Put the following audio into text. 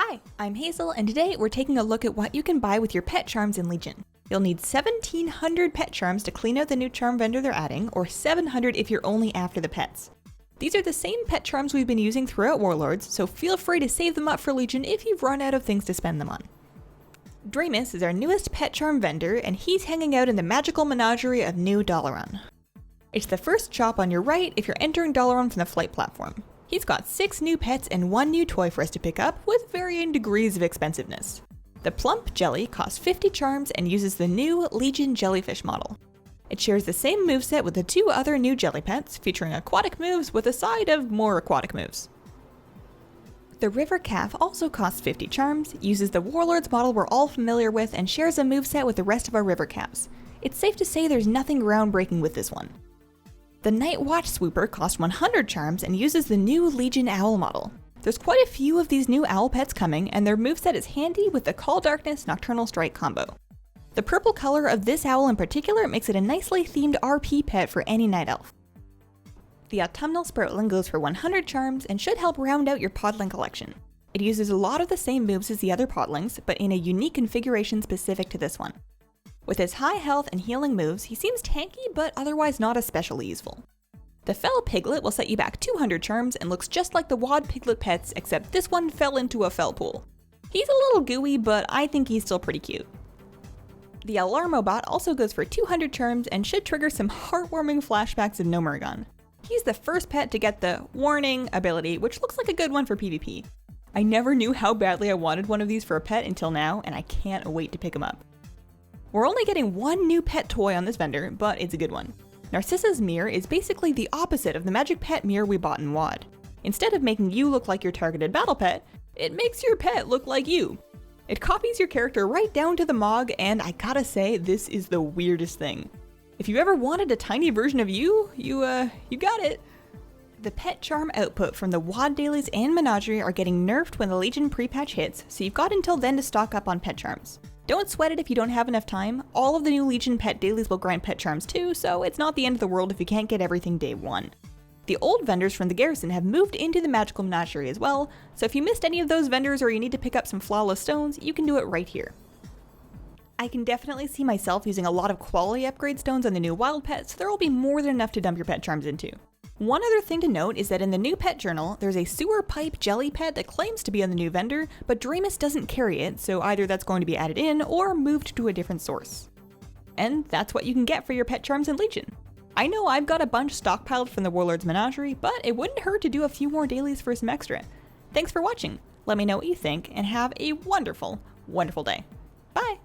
Hi, I'm Hazel, and today we're taking a look at what you can buy with your pet charms in Legion. You'll need 1,700 pet charms to clean out the new charm vendor they're adding, or 700 if you're only after the pets. These are the same pet charms we've been using throughout Warlords, so feel free to save them up for Legion if you've run out of things to spend them on. Draemus is our newest pet charm vendor, and he's hanging out in the Magical Menagerie of New Dalaran. It's the first shop on your right if you're entering Dalaran from the flight platform. He's got 6 new pets and 1 new toy for us to pick up, with varying degrees of expensiveness. The Plump Jelly costs 50 charms and uses the new Legion Jellyfish model. It shares the same moveset with the 2 other new jelly pets, featuring aquatic moves with a side of more aquatic moves. The River Calf also costs 50 charms, uses the Warlords model we're all familiar with, and shares a moveset with the rest of our River Calves. It's safe to say there's nothing groundbreaking with this one. The Nightwatch Swooper costs 100 charms and uses the new Legion Owl model. There's quite a few of these new owl pets coming, and their moveset is handy with the Call Darkness Nocturnal Strike combo. The purple color of this owl in particular makes it a nicely themed RP pet for any night elf. The Autumnal Sproutling goes for 100 charms and should help round out your podling collection. It uses a lot of the same moves as the other podlings, but in a unique configuration specific to this one. With his high health and healing moves, he seems tanky but otherwise not especially useful. The Fel Piglet will set you back 200 charms and looks just like the WoD Piglet pets, except this one fell into a fel pool. He's a little gooey, but I think he's still pretty cute. The Alarm-o-Bot also goes for 200 charms and should trigger some heartwarming flashbacks of Nomergon. He's the first pet to get the Warning ability, which looks like a good one for PvP. I never knew how badly I wanted one of these for a pet until now, and I can't wait to pick him up. We're only getting 1 new pet toy on this vendor, but it's a good one. Narcissa's mirror is basically the opposite of the magic pet mirror we bought in WoD. Instead of making you look like your targeted battle pet, it makes your pet look like you. It copies your character right down to the Mog, and I gotta say, this is the weirdest thing. If you ever wanted a tiny version of you got it. The pet charm output from the WoD dailies and Menagerie are getting nerfed when the Legion pre-patch hits, so you've got until then to stock up on pet charms. Don't sweat it if you don't have enough time. All of the new Legion pet dailies will grant pet charms too, so it's not the end of the world if you can't get everything day 1. The old vendors from the Garrison have moved into the Magical Menagerie as well, so if you missed any of those vendors or you need to pick up some flawless stones, you can do it right here. I can definitely see myself using a lot of quality upgrade stones on the new wild pets, so there will be more than enough to dump your pet charms into. One other thing to note is that in the new pet journal, there's a sewer pipe jelly pet that claims to be on the new vendor, but Draemus doesn't carry it, so either that's going to be added in or moved to a different source. And that's what you can get for your pet charms in Legion. I know I've got a bunch stockpiled from the Warlords Menagerie, but it wouldn't hurt to do a few more dailies for some extra. Thanks for watching. Let me know what you think, and have a wonderful, wonderful day. Bye!